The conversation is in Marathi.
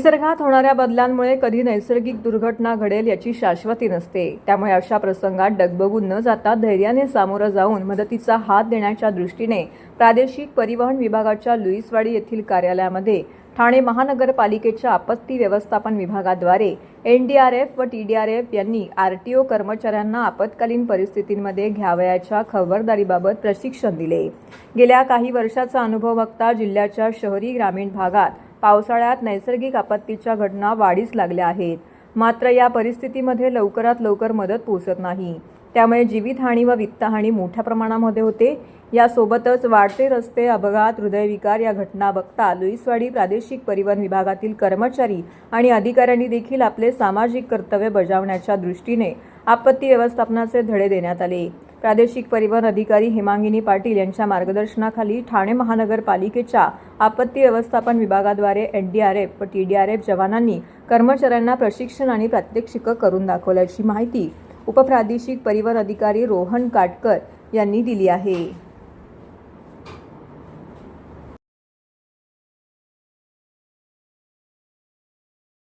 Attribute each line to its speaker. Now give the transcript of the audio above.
Speaker 1: निसर्गात होणाऱ्या बदलांमुळे कधी नैसर्गिक दुर्घटना घडेल याची शाश्वती नसते। त्यामुळे अशा प्रसंगात डगमगून न जाता धैर्याने सामोरं जाऊन मदतीचा हात देण्याच्या दृष्टीने प्रादेशिक परिवहन विभागाच्या लुईसवाडी येथील कार्यालयामध्ये ठाणे महानगरपालिकेच्या आपत्ती व्यवस्थापन विभागाद्वारे एनडीआरएफ व टीडीआरएफ यांनी आरटीओ कर्मचाऱ्यांना आपत्कालीन परिस्थितींमध्ये घ्यावयाच्या खबरदारीबाबत प्रशिक्षण दिले। गेल्या काही वर्षाचा अनुभव बघता जिल्ह्याच्या शहरी ग्रामीण भागात पावसाळ्यात नैसर्गिक आपत्तीच्या घटना वाढीस लागल्या आहेत। मात्र या परिस्थितीमध्ये लवकरात लवकर मदत पोहोचत नाही। त्यामुळे जीवितहानी व वित्तहानी मोठ्या प्रमाणामध्ये होते। यासोबतच वाढते रस्ते अपघात, हृदयविकार या घटना बघता लुईसवाडी प्रादेशिक परिवहन विभागातील कर्मचारी आणि अधिकाऱ्यांनी देखील आपले सामाजिक कर्तव्य बजावण्याच्या दृष्टीने आपत्ती व्यवस्थापनाचे धडे देण्यात आले। प्रादेशिक परिवहन अधिकारी हेमांगिनी पाटील यांच्या मार्गदर्शनाखाली ठाणे महानगरपालिकेच्या आपत्ती व्यवस्थापन विभागाद्वारे एनडीआरएफ व टीडीआरएफ जवानांनी कर्मचाऱ्यांना प्रशिक्षण आणि प्रात्यक्षिकं करून दाखवल्याची माहिती उपप्रादेशिक परिवहन अधिकारी रोहन काटकर यांनी दिली आहे।